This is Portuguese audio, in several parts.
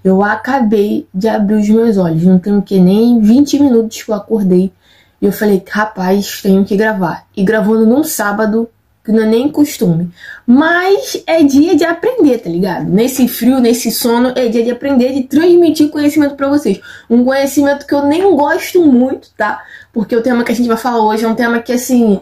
Eu acabei de abrir os meus olhos, não tem o que nem 20 minutos que eu acordei. E eu falei, rapaz, tenho que gravar. E gravando num sábado, que não é nem costume. Mas é dia de aprender, tá ligado? Nesse frio, nesse sono, é dia de aprender, de transmitir conhecimento pra vocês. Um conhecimento que eu nem gosto muito, tá? Porque o tema que a gente vai falar hoje é um tema que, assim,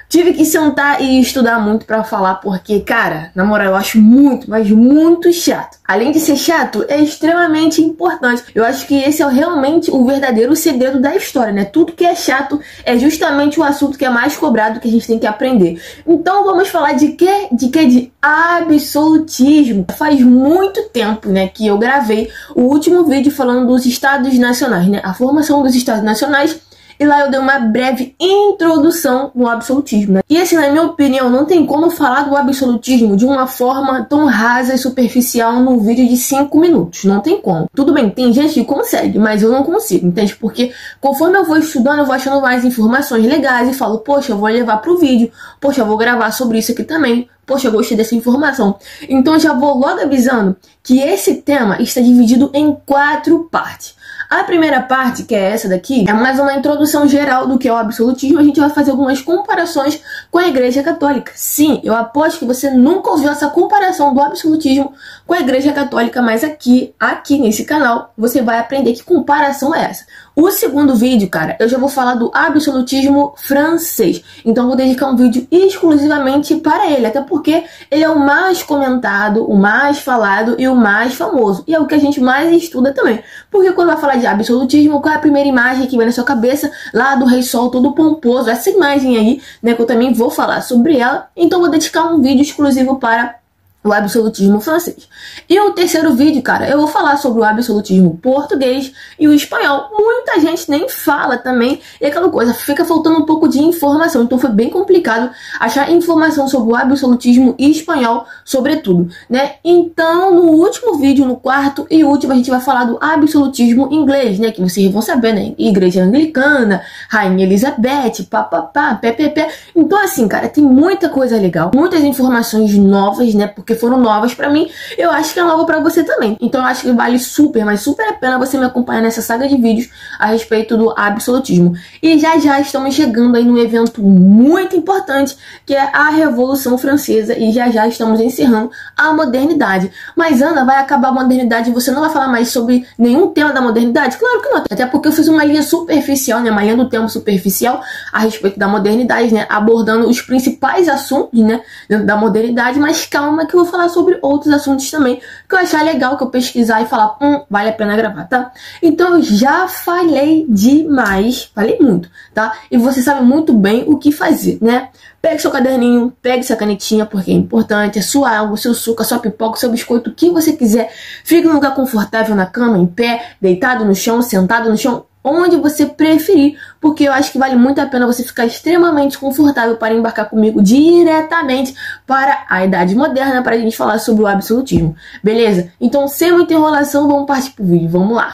tive que sentar e estudar muito pra falar, porque, cara, na moral, eu acho muito, mas muito chato. Além de ser chato, é extremamente importante. Eu acho que esse é realmente o verdadeiro segredo da história, né? Tudo que é chato é justamente o assunto que é mais cobrado, que a gente tem que aprender. Então vamos falar de quê? De absolutismo. Faz muito tempo, né, que eu gravei o último vídeo falando dos Estados Nacionais, né? A formação dos Estados Nacionais. E lá eu dei uma breve introdução no absolutismo, né? E assim, na minha opinião, não tem como falar do absolutismo de uma forma tão rasa e superficial num vídeo de 5 minutos. Não tem como. Tudo bem, tem gente que consegue, mas eu não consigo, entende? Porque conforme eu vou estudando, eu vou achando mais informações legais e falo, poxa, eu vou levar pro vídeo. Poxa, eu vou gravar sobre isso aqui também. Poxa, eu gostei dessa informação. Então eu já vou logo avisando que esse tema está dividido em 4 partes. A primeira parte, que é essa daqui, é mais uma introdução geral do que é o absolutismo. A gente vai fazer algumas comparações com a Igreja Católica. Sim, eu aposto que você nunca ouviu essa comparação do absolutismo com a Igreja Católica, mas aqui nesse canal, você vai aprender que comparação é essa. O segundo vídeo, cara, eu já vou falar do absolutismo francês. Então eu vou dedicar um vídeo exclusivamente para ele, até porque ele é o mais comentado, o mais falado e o mais famoso. E é o que a gente mais estuda também. Porque quando vai falar de absolutismo, qual é a primeira imagem que vem na sua cabeça? Lá do Rei Sol todo pomposo, essa imagem aí, né, que eu também vou falar sobre ela. Então eu vou dedicar um vídeo exclusivo para o absolutismo francês. E o terceiro vídeo, cara, eu vou falar sobre o absolutismo português e o espanhol. Muita gente nem fala também, e aquela coisa, fica faltando um pouco de informação. Então foi bem complicado achar informação sobre o absolutismo espanhol, sobretudo, né? Então, no último vídeo, no quarto e último, a gente vai falar do absolutismo inglês, né? Que vocês vão saber, né? Igreja Anglicana, Rainha Elizabeth, papapá, ppp. Então, assim, cara, tem muita coisa legal, muitas informações novas, né? Porque foram novas pra mim, eu acho que é nova pra você também. Então eu acho que vale super, mas super a pena você me acompanhar nessa saga de vídeos a respeito do absolutismo. E já estamos chegando aí num evento muito importante, que é a Revolução Francesa, e já estamos encerrando a modernidade. Mas Ana, vai acabar a modernidade e você não vai falar mais sobre nenhum tema da modernidade? Claro que não, até porque eu fiz uma linha superficial, né, uma linha do tempo superficial a respeito da modernidade, né, abordando os principais assuntos, né, dentro da modernidade, mas calma que eu vou falar sobre outros assuntos também, que eu achar legal, que eu pesquisar e falar, vale a pena gravar, tá? Então eu já falei demais, falei muito, tá? E você sabe muito bem o que fazer, né? Pegue seu caderninho, pegue sua canetinha, porque é importante, a sua água, o seu suco, a sua pipoca, o seu biscoito, o que você quiser. Fique num lugar confortável na cama, em pé, deitado no chão, sentado no chão, onde você preferir, porque eu acho que vale muito a pena você ficar extremamente confortável para embarcar comigo diretamente para a Idade Moderna, para a gente falar sobre o absolutismo, beleza? Então, sem muita enrolação, vamos partir pro vídeo, vamos lá!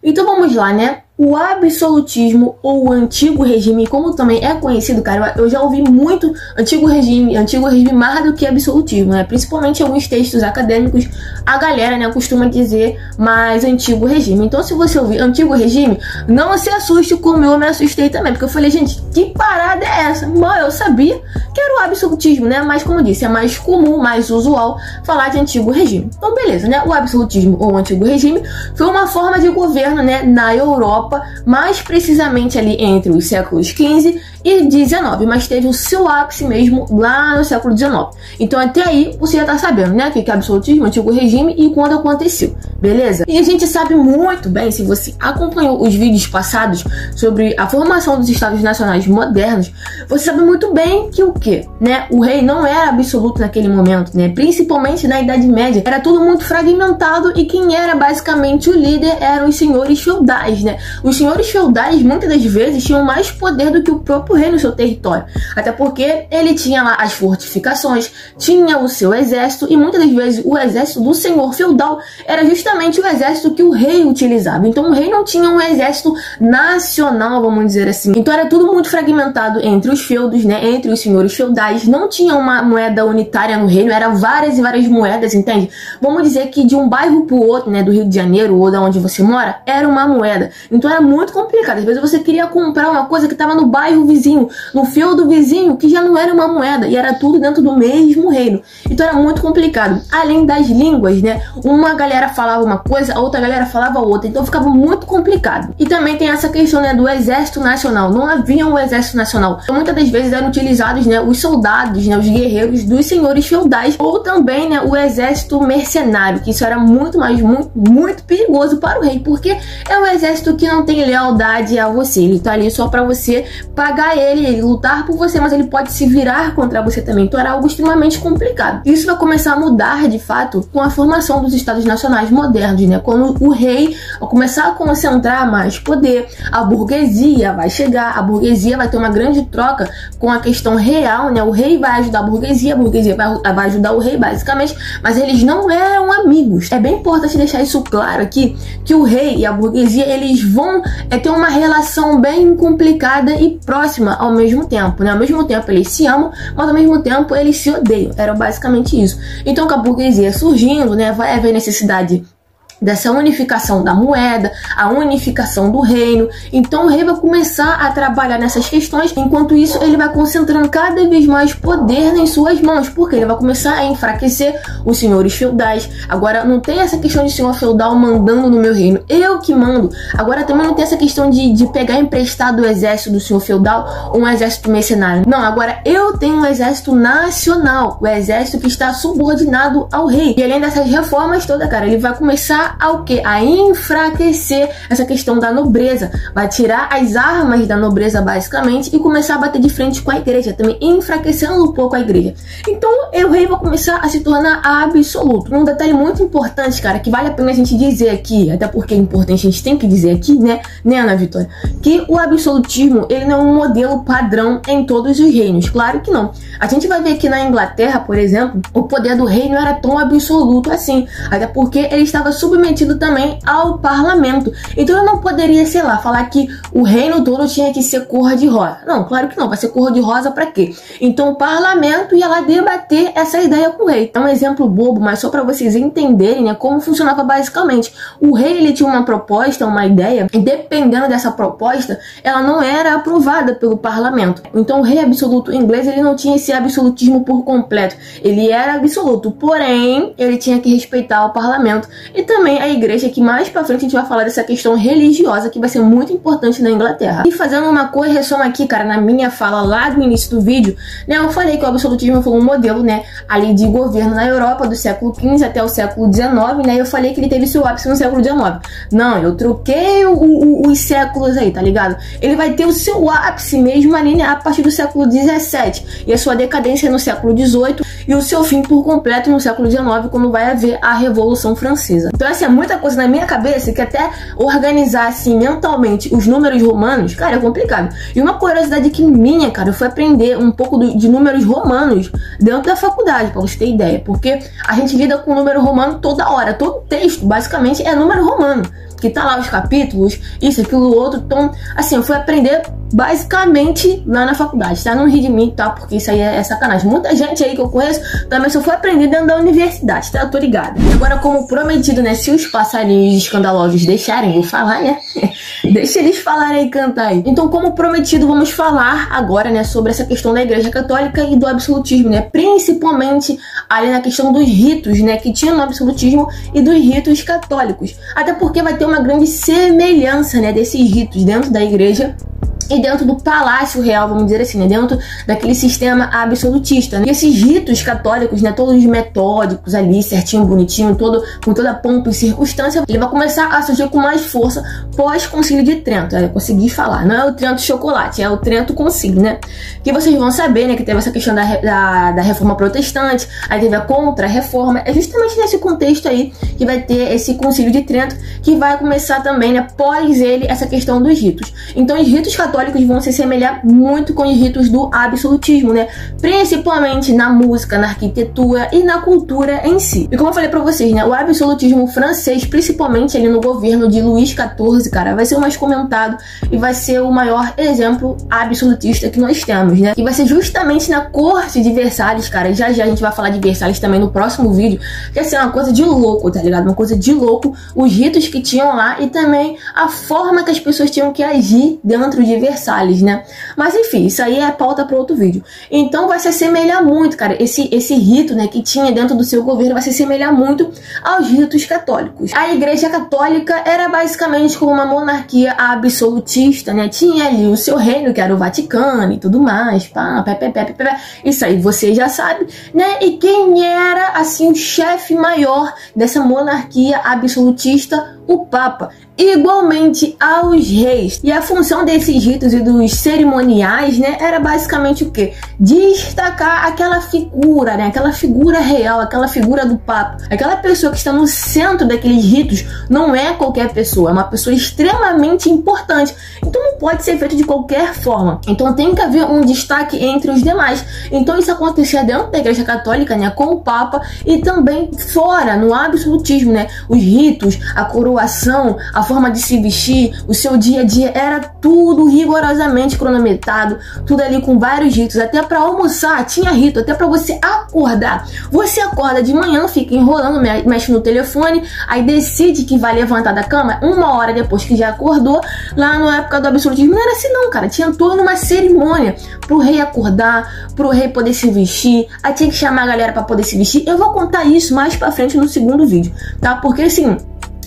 Então vamos lá, né? O absolutismo ou o antigo regime, como também é conhecido, cara, eu já ouvi muito antigo regime mais do que absolutismo, né? Principalmente em alguns textos acadêmicos, a galera, né, costuma dizer mais antigo regime. Então, se você ouvir antigo regime, não se assuste como eu me assustei também, porque eu falei, gente, que parada é essa? Bom, eu sabia que era o absolutismo, né? Mas, como eu disse, é mais comum, mais usual falar de antigo regime. Então, beleza, né? O absolutismo ou o antigo regime foi uma forma de governo, né, na Europa, mais precisamente ali entre os séculos XV e XIX, mas teve o seu ápice mesmo lá no século XIX. Então até aí você já tá sabendo, né, o que é absolutismo, antigo regime e quando aconteceu, beleza? E a gente sabe muito bem, se você acompanhou os vídeos passados sobre a formação dos Estados Nacionais modernos, você sabe muito bem que o que, né, o rei não era absoluto naquele momento, né, principalmente na Idade Média, era tudo muito fragmentado e quem era basicamente o líder eram os senhores feudais, né? Os senhores feudais muitas das vezes tinham mais poder do que o próprio rei no seu território, até porque ele tinha lá as fortificações, tinha o seu exército e muitas das vezes o exército do senhor feudal era justamente justamente o exército que o rei utilizava. Então o rei não tinha um exército nacional, vamos dizer assim. Então era tudo muito fragmentado entre os feudos, né, entre os senhores feudais. Não tinha uma moeda unitária no reino, eram várias e várias moedas, entende? Vamos dizer que de um bairro pro outro, né, do Rio de Janeiro ou da onde você mora, era uma moeda. Então era muito complicado. Às vezes você queria comprar uma coisa que estava no bairro vizinho, no feudo vizinho, que já não era uma moeda, e era tudo dentro do mesmo reino. Então era muito complicado. Além das línguas, né, uma galera falava uma coisa, a outra galera falava outra, então ficava muito complicado. E também tem essa questão, né, do exército nacional. Não havia um exército nacional. Então, muitas das vezes eram utilizados, né, os soldados, né, os guerreiros dos senhores feudais, ou também, né, o exército mercenário, que isso era muito perigoso para o rei, porque é um exército que não tem lealdade a você. Ele tá ali só para você pagar ele lutar por você, mas ele pode se virar contra você também. Então era algo extremamente complicado. Isso vai começar a mudar, de fato, com a formação dos estados nacionais modernos, né? Quando o rei vai começar a concentrar mais poder, a burguesia vai chegar, a burguesia vai ter uma grande troca com a questão real, né? O rei vai ajudar a burguesia vai ajudar o rei, basicamente, mas eles não eram amigos. É bem importante deixar isso claro aqui, que o rei e a burguesia, eles vão ter uma relação bem complicada e próxima ao mesmo tempo, né? Ao mesmo tempo eles se amam, mas ao mesmo tempo eles se odeiam. Era basicamente isso. Então, com a burguesia surgindo, né, vai haver necessidade dessa unificação da moeda, a unificação do reino. Então o rei vai começar a trabalhar nessas questões, enquanto isso ele vai concentrando cada vez mais poder em suas mãos, porque ele vai começar a enfraquecer os senhores feudais. Agora não tem essa questão de senhor feudal mandando no meu reino, eu que mando. Agora também não tem essa questão de pegar emprestado o exército do senhor feudal ou um exército mercenário. Não, agora eu tenho um exército nacional, o exército que está subordinado ao rei. E além dessas reformas todas, cara, ele vai começar ao que? A enfraquecer essa questão da nobreza. Vai tirar as armas da nobreza, basicamente, e começar a bater de frente com a igreja, também enfraquecendo um pouco a igreja. Então, o rei vai começar a se tornar absoluto. Um detalhe muito importante, cara, que vale a pena a gente dizer aqui, até porque é importante, a gente tem que dizer aqui, né, Ana Vitória, que o absolutismo, ele não é um modelo padrão em todos os reinos. Claro que não. A gente vai ver que na Inglaterra, por exemplo, o poder do rei não era tão absoluto assim, até porque ele estava submetido também ao parlamento. Então eu não poderia, sei lá, falar que o reino todo tinha que ser cor-de-rosa. Não, claro que não. Vai ser cor-de-rosa pra quê? Então o parlamento ia lá debater essa ideia com o rei. É um exemplo bobo, mas só para vocês entenderem, né, como funcionava basicamente. O rei, ele tinha uma proposta, uma ideia, e dependendo dessa proposta, ela não era aprovada pelo parlamento. Então o rei absoluto inglês, ele não tinha esse absolutismo por completo. Ele era absoluto, porém, ele tinha que respeitar o parlamento e também a igreja, que mais pra frente a gente vai falar dessa questão religiosa, que vai ser muito importante na Inglaterra. E fazendo uma correção aqui, cara, na minha fala lá do início do vídeo, né, eu falei que o absolutismo foi um modelo, né, ali de governo na Europa do século XV até o século XIX, né, eu falei que ele teve seu ápice no século XIX. Não, eu troquei os séculos aí, tá ligado? Ele vai ter o seu ápice mesmo ali, né, a partir do século XVII, e a sua decadência no século XVIII, e o seu fim por completo no século XIX, quando vai haver a Revolução Francesa. Então, assim, é muita coisa na minha cabeça que até organizar, assim, mentalmente os números romanos, cara, é complicado. E uma curiosidade que minha, cara, eu fui aprender um pouco de números romanos dentro da faculdade, pra você ter ideia, porque a gente lida com número romano toda hora, todo texto, basicamente, é número romano, que tá lá os capítulos, isso, aquilo, outro. Então, assim, eu fui aprender basicamente lá na faculdade, tá? Não ri de mim, tá? Porque isso aí é sacanagem. Muita gente aí que eu conheço também só foi aprender dentro da universidade, tá? Eu tô ligada. Agora, como prometido, né? Se os passarinhos escandalosos deixarem eu falar, né? Deixa eles falarem e cantar aí. Então, como prometido, vamos falar agora, né? Sobre essa questão da Igreja Católica e do absolutismo, né? Principalmente ali na questão dos ritos, né? Que tinha no absolutismo e dos ritos católicos. Até porque vai ter uma grande semelhança, né? Desses ritos dentro da igreja e dentro do palácio real, vamos dizer assim, né? Dentro daquele sistema absolutista, né? E esses ritos católicos, né? Todos metódicos ali, certinho, bonitinho, com toda pompa e circunstância, ele vai começar a surgir com mais força pós-concílio de Trento. Eu consegui falar, não é o Trento chocolate, é o Trento concílio, né? Que vocês vão saber, né? Que teve essa questão da reforma protestante, aí teve a contra-reforma. É justamente nesse contexto aí que vai ter esse concílio de Trento, que vai começar também, né? Pós ele, essa questão dos ritos. Então, os ritos católicos, católicos vão se assemelhar muito com os ritos do absolutismo, né? Principalmente na música, na arquitetura e na cultura em si. E como eu falei pra vocês, né? O absolutismo francês, principalmente ali no governo de Luís XIV, cara, vai ser o mais comentado e vai ser o maior exemplo absolutista que nós temos, né? E vai ser justamente na corte de Versalhes, cara. Já já a gente vai falar de Versalhes também no próximo vídeo, que assim, é uma coisa de louco, tá ligado? Uma coisa de louco, os ritos que tinham lá e também a forma que as pessoas tinham que agir dentro de Versalhes, né? Mas enfim, isso aí é pauta para outro vídeo. Então vai se assemelhar muito, cara, esse rito, né, que tinha dentro do seu governo vai se assemelhar muito aos ritos católicos. A Igreja Católica era basicamente como uma monarquia absolutista, né? Tinha ali o seu reino, que era o Vaticano e tudo mais, pá, isso aí você já sabe, né? E quem era, assim, o chefe maior dessa monarquia absolutista? O Papa. Igualmente aos reis. E a função desses ritos e dos cerimoniais, né, era basicamente o quê? Destacar aquela figura, né, aquela figura real, aquela figura do Papa. Aquela pessoa que está no centro daqueles ritos não é qualquer pessoa, é uma pessoa extremamente importante. Então não pode ser feito de qualquer forma. Então tem que haver um destaque entre os demais. Então isso acontecia dentro da Igreja Católica, né, com o Papa e também fora, no absolutismo, né, os ritos, a coroação, a forma de se vestir, o seu dia a dia, era tudo rigorosamente cronometrado, tudo ali com vários ritos, até para almoçar tinha rito, até para você acordar. Você acorda de manhã, fica enrolando, mexe no telefone, aí decide que vai levantar da cama 1 hora depois que já acordou. Lá na época do absolutismo não era assim não, cara, tinha toda uma cerimônia pro rei acordar, pro rei poder se vestir, aí tinha que chamar a galera para poder se vestir. Eu vou contar isso mais pra frente no segundo vídeo, tá? Porque assim,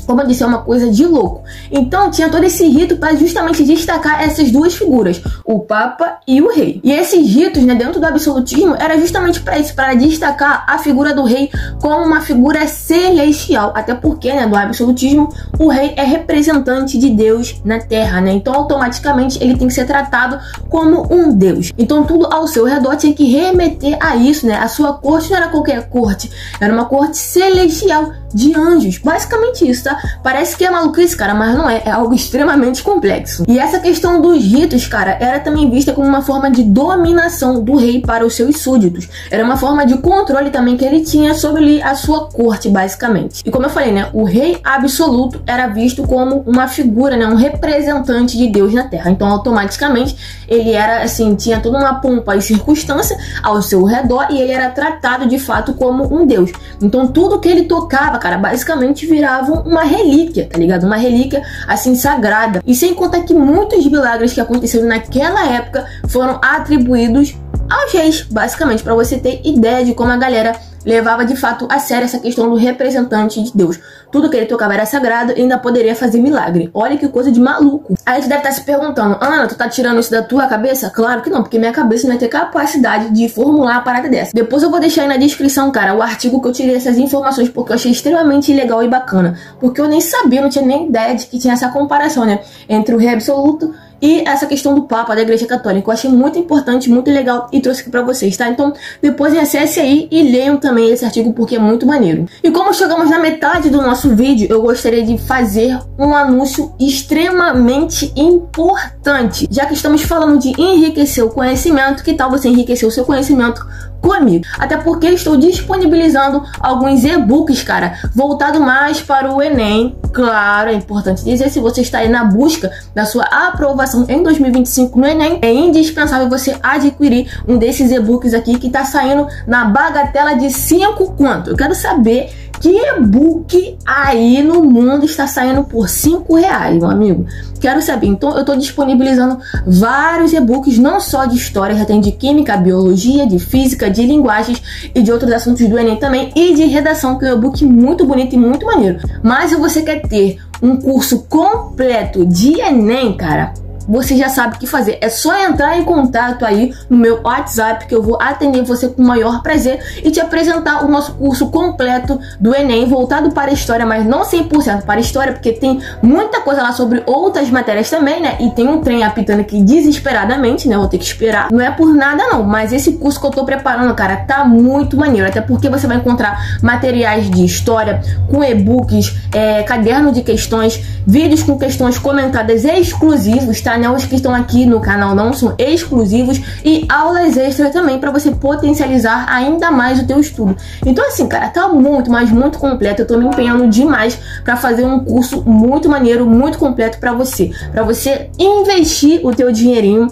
como eu disse, é uma coisa de louco. Então tinha todo esse rito para justamente destacar essas duas figuras, o Papa e o rei. E esses ritos, né, dentro do absolutismo, era justamente para isso, para destacar a figura do rei como uma figura celestial. Até porque, né, do absolutismo, o rei é representante de Deus na Terra, né? Então automaticamente ele tem que ser tratado como um Deus. Então tudo ao seu redor tinha que remeter a isso, né? A sua corte não era qualquer corte, era uma corte celestial de anjos. Basicamente isso, tá? Parece que é maluquice, cara, mas não é. É algo extremamente complexo. E essa questão dos ritos, cara, era também vista como uma forma de dominação do rei para os seus súditos. Era uma forma de controle também que ele tinha sobre a sua corte, basicamente. E como eu falei, né, o rei absoluto era visto como uma figura, né, um representante de Deus na Terra. Então, automaticamente, ele era, assim, tinha toda uma pompa e circunstância ao seu redor e ele era tratado, de fato, como um Deus. Então, tudo que ele tocava, cara, basicamente virava uma relíquia, tá ligado? Uma relíquia, assim, sagrada. E sem contar que muitos milagres que aconteceram naquela época foram atribuídos aos reis, basicamente, para você ter ideia de como a galera levava de fato a sério essa questão do representante de Deus. Tudo que ele tocava era sagrado e ainda poderia fazer milagre. Olha que coisa de maluco. Aí a gente deve estar se perguntando, Ana, tu tá tirando isso da tua cabeça? Claro que não, porque minha cabeça não vai ter capacidade de formular uma parada dessa. Depois eu vou deixar aí na descrição, cara, o artigo que eu tirei essas informações, porque eu achei extremamente legal e bacana. Porque eu nem sabia, não tinha nem ideia de que tinha essa comparação, né, entre o rei absoluto e essa questão do Papa da Igreja Católica. Eu achei muito importante, muito legal e trouxe aqui pra vocês, tá? Então depois acesse aí e leiam também esse artigo porque é muito maneiro. E como chegamos na metade do nosso vídeo, eu gostaria de fazer um anúncio extremamente importante. Já que estamos falando de enriquecer o conhecimento, que tal você enriquecer o seu conhecimento comigo? Até porque estou disponibilizando alguns e-books, cara, voltado mais para o Enem. Claro, é importante dizer, se você está aí na busca da sua aprovação em 2025 no Enem, é indispensável você adquirir um desses e-books aqui que tá saindo na bagatela de 5 quanto? Eu quero saber que e-book aí no mundo está saindo por R$5, meu amigo. Quero saber. Então eu tô disponibilizando vários e-books, não só de história, já tem de química, biologia, de física, de linguagens e de outros assuntos do Enem também, e de redação, que é um e-book muito bonito e muito maneiro. Mas se você quer ter um curso completo de Enem, cara, você já sabe o que fazer. É só entrar em contato aí no meu WhatsApp, que eu vou atender você com o maior prazer e te apresentar o nosso curso completo do Enem, voltado para a história, mas não 100% para a história, porque tem muita coisa lá sobre outras matérias também, né? E tem um trem apitando aqui desesperadamente, né? Vou ter que esperar. Não é por nada não, mas esse curso que eu tô preparando, cara, tá muito maneiro. Até porque você vai encontrar materiais de história com e-books, caderno de questões, vídeos com questões comentadas exclusivos, tá? né? Os que estão aqui no canal não são exclusivos e aulas extras também para você potencializar ainda mais o teu estudo. Então assim, cara, tá muito, mas muito completo. Eu tô me empenhando demais para fazer um curso muito maneiro, muito completo para você investir o teu dinheirinho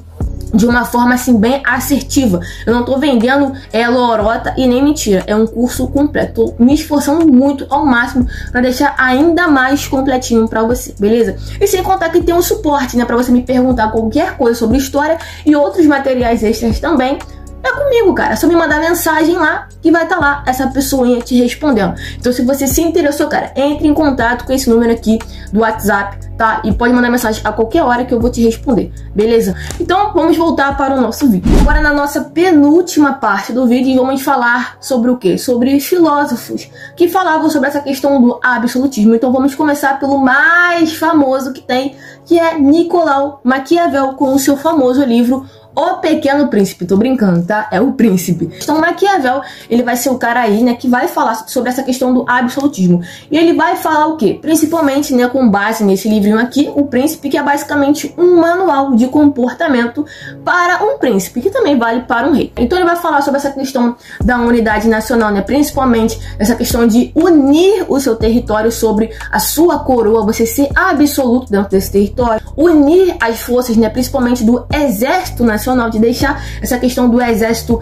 de uma forma assim bem assertiva. Eu não tô vendendo lorota e nem mentira, é um curso completo. Tô me esforçando muito ao máximo para deixar ainda mais completinho para você, beleza? E sem contar que tem um suporte, né, para você me perguntar qualquer coisa sobre história e outros materiais extras também. É comigo, cara. É só me mandar mensagem lá que vai estar lá essa pessoinha te respondendo. Então, se você se interessou, cara, entre em contato com esse número aqui do WhatsApp, tá? E pode mandar mensagem a qualquer hora que eu vou te responder, beleza? Então, vamos voltar para o nosso vídeo. Agora, na nossa penúltima parte do vídeo, vamos falar sobre o quê? Sobre os filósofos que falavam sobre essa questão do absolutismo. Então, vamos começar pelo mais famoso que tem, que é Nicolau Maquiavel, com o seu famoso livro O Pequeno Príncipe. Tô brincando, tá? É o príncipe. Então, Maquiavel, ele vai ser o cara aí, né, que vai falar sobre essa questão do absolutismo. E ele vai falar o quê? Principalmente, né, com base nesse livrinho aqui, O Príncipe, que é basicamente um manual de comportamento para um príncipe, que também vale para um rei. Então, ele vai falar sobre essa questão da unidade nacional, né, principalmente essa questão de unir o seu território sobre a sua coroa, você ser absoluto dentro desse território, unir as forças, né, principalmente do exército nacional, de deixar essa questão do exército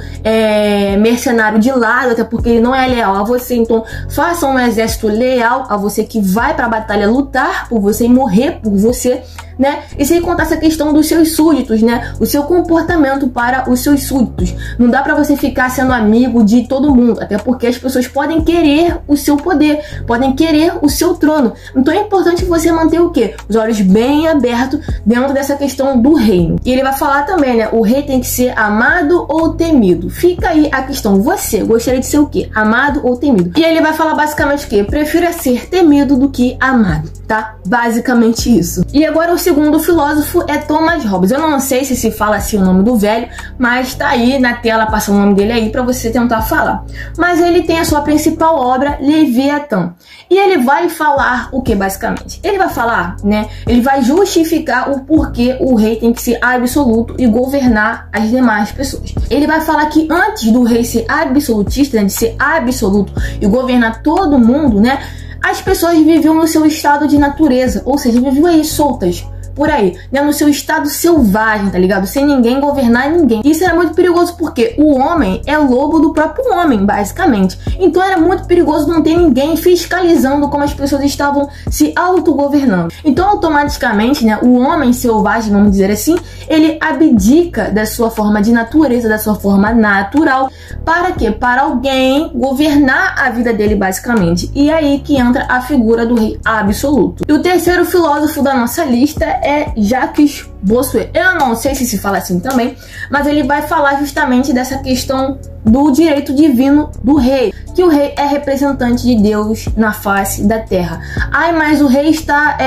mercenário de lado, até porque ele não é leal a você. Então faça um exército leal a você, que vai pra batalha lutar por você e morrer por você, né? E sem contar essa questão dos seus súditos, né? O seu comportamento para os seus súditos. Não dá pra você ficar sendo amigo de todo mundo, até porque as pessoas podem querer o seu poder, podem querer o seu trono. Então é importante você manter o quê? Os olhos bem abertos dentro dessa questão do reino. E ele vai falar também, né? O rei tem que ser amado ou temido. Fica aí a questão. Você gostaria de ser o quê? Amado ou temido? E ele vai falar basicamente o quê? Prefira ser temido do que amado, tá? Basicamente isso. E agora o segundo filósofo é Thomas Hobbes. Eu não sei se fala assim o nome do velho, mas tá aí na tela, passa o nome dele aí pra você tentar falar. Mas ele tem a sua principal obra, Leviatã. E ele vai falar o que basicamente? Ele vai falar, né? Ele vai justificar o porquê o rei tem que ser absoluto e governar as demais pessoas. Ele vai falar que antes do rei ser absolutista, né, de ser absoluto e governar todo mundo, né, as pessoas viviam no seu estado de natureza, ou seja, viviam aí soltas por aí, né, no seu estado selvagem, tá ligado? Sem ninguém governar ninguém. Isso era muito perigoso porque o homem é lobo do próprio homem, basicamente. Então era muito perigoso não ter ninguém fiscalizando como as pessoas estavam se autogovernando. Então automaticamente, né, o homem selvagem, vamos dizer assim, ele abdica da sua forma de natureza, da sua forma natural. Para quê? Para alguém governar a vida dele, basicamente. E aí que entra a figura do rei absoluto. E o terceiro filósofo da nossa lista é Jacques Bossuet. Eu não sei se fala assim também, mas ele vai falar justamente dessa questão do direito divino do rei, que o rei é representante de Deus na face da terra. Ai, mas o rei está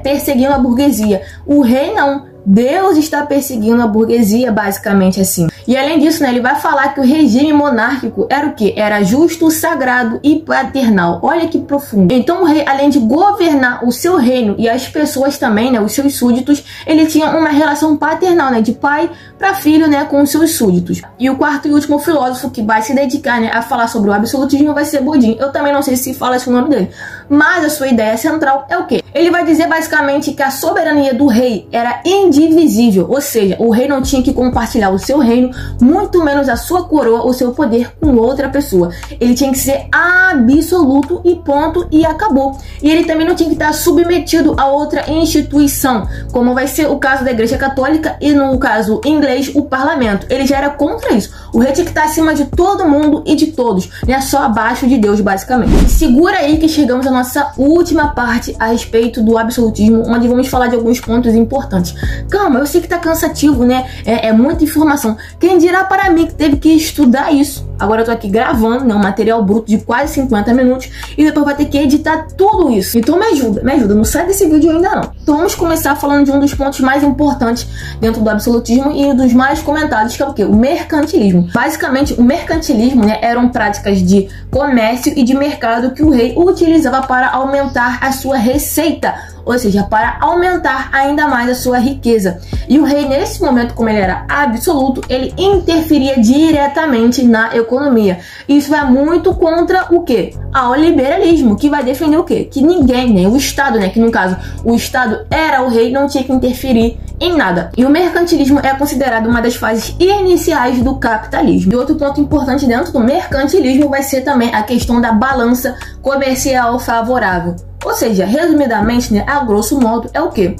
perseguindo a burguesia. O rei não. Deus está perseguindo a burguesia, basicamente assim. E além disso, né, ele vai falar que o regime monárquico era o quê? Era justo, sagrado e paternal. Olha que profundo. Então o rei, além de governar o seu reino e as pessoas também, né, os seus súditos, ele tinha uma relação paternal, né, de pai para filho, né, com os seus súditos. E o quarto e último filósofo que vai se dedicar, né, a falar sobre o absolutismo vai ser Bodin. Eu também não sei se fala esse o nome dele, mas a sua ideia central é o quê? Ele vai dizer basicamente que a soberania do rei era indivisível, ou seja, o rei não tinha que compartilhar o seu reino, muito menos a sua coroa, o seu poder com outra pessoa. Ele tinha que ser absoluto e ponto, e acabou. E ele também não tinha que estar submetido a outra instituição, como vai ser o caso da Igreja Católica e no caso inglês, o parlamento. Ele já era contra isso. O rei tinha que estar acima de todo mundo e de todos, né? Só abaixo de Deus, basicamente. E segura aí que chegamos à nossa última parte a respeito do absolutismo, onde vamos falar de alguns pontos importantes. Calma, eu sei que tá cansativo, né? É muita informação. Quem dirá para mim que teve que estudar isso? Agora eu tô aqui gravando, né, um material bruto de quase 50 minutos e depois vai ter que editar tudo isso. Então me ajuda, não sai desse vídeo ainda não. Então vamos começar falando de um dos pontos mais importantes dentro do absolutismo e dos mais comentados, que é o quê? O mercantilismo. Basicamente, o mercantilismo, né, eram práticas de comércio e de mercado que o rei utilizava para aumentar a sua receita, ou seja, para aumentar ainda mais a sua riqueza. E o rei, nesse momento, como ele era absoluto, ele interferia diretamente na economia. Isso vai muito contra o quê? Ao liberalismo, que vai defender o quê? Que ninguém, nem o Estado, né, que no caso o Estado era o rei, não tinha que interferir em nada. E o mercantilismo é considerado uma das fases iniciais do capitalismo. E outro ponto importante dentro do mercantilismo vai ser também a questão da balança comercial favorável. Ou seja, resumidamente, né, a grosso modo, é o quê?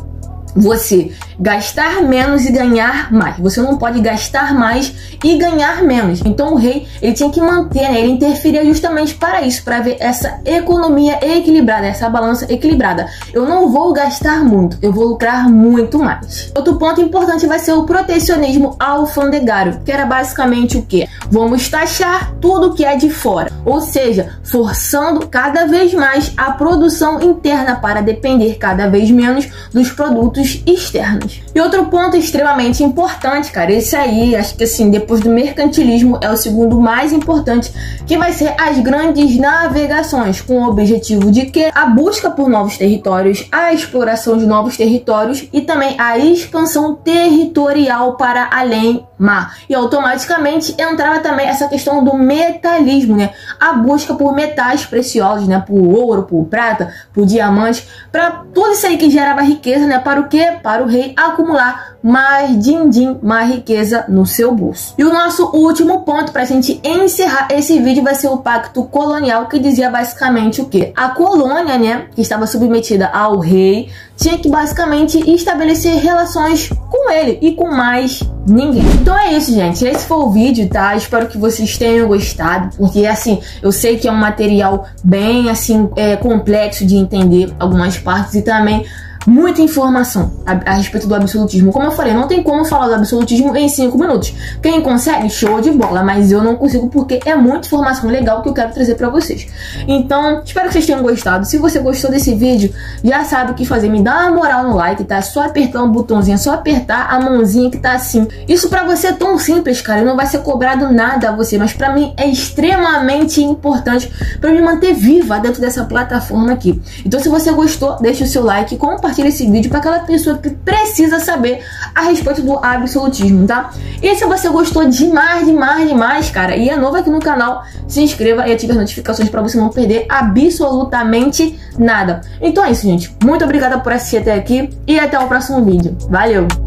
Você gastar menos e ganhar mais. Você não pode gastar mais e ganhar menos. Então o rei, ele tinha que manter, né, ele interferia justamente para isso, para ver essa economia equilibrada, essa balança equilibrada. Eu não vou gastar muito, eu vou lucrar muito mais. Outro ponto importante vai ser o protecionismo alfandegário, que era basicamente o quê? Vamos taxar tudo que é de fora, ou seja, forçando cada vez mais a produção interna para depender cada vez menos dos produtos externos. E outro ponto extremamente importante, cara, esse aí, acho que assim, depois do mercantilismo, é o segundo mais importante, que vai ser as grandes navegações, com o objetivo de que a busca por novos territórios, a exploração de novos territórios e também a expansão territorial para além mar. E automaticamente entrava também essa questão do metalismo, né? A busca por metais preciosos, né? Por ouro, por prata, por diamante, para tudo isso aí que gerava riqueza, né? Para o quê? Para o rei acumular mais din-din, mais riqueza no seu bolso. E o nosso último ponto para a gente encerrar esse vídeo vai ser o pacto colonial, que dizia basicamente o quê? A colônia, né, que estava submetida ao rei, tinha que basicamente estabelecer relações com ele e com mais ninguém. Então é isso, gente. Esse foi o vídeo, tá? Espero que vocês tenham gostado, porque assim, eu sei que é um material bem assim complexo de entender algumas partes e também muita informação a respeito do absolutismo. Como eu falei, não tem como falar do absolutismo em 5 minutos. Quem consegue, show de bola, mas eu não consigo porque é muita informação legal que eu quero trazer pra vocês. Então, espero que vocês tenham gostado. Se você gostou desse vídeo, já sabe o que fazer. Me dá uma moral no like, tá? É só apertar um botãozinho, é só apertar a mãozinha que tá assim. Isso pra você é tão simples, cara. Não vai ser cobrado nada a você, mas pra mim é extremamente importante pra me manter viva dentro dessa plataforma aqui. Então, se você gostou, deixa o seu like, compartilha esse vídeo para aquela pessoa que precisa saber a respeito do absolutismo, tá? E se você gostou demais, cara, e é novo aqui no canal, se inscreva e ative as notificações para você não perder absolutamente nada. Então é isso, gente. Muito obrigada por assistir até aqui e até o próximo vídeo. Valeu!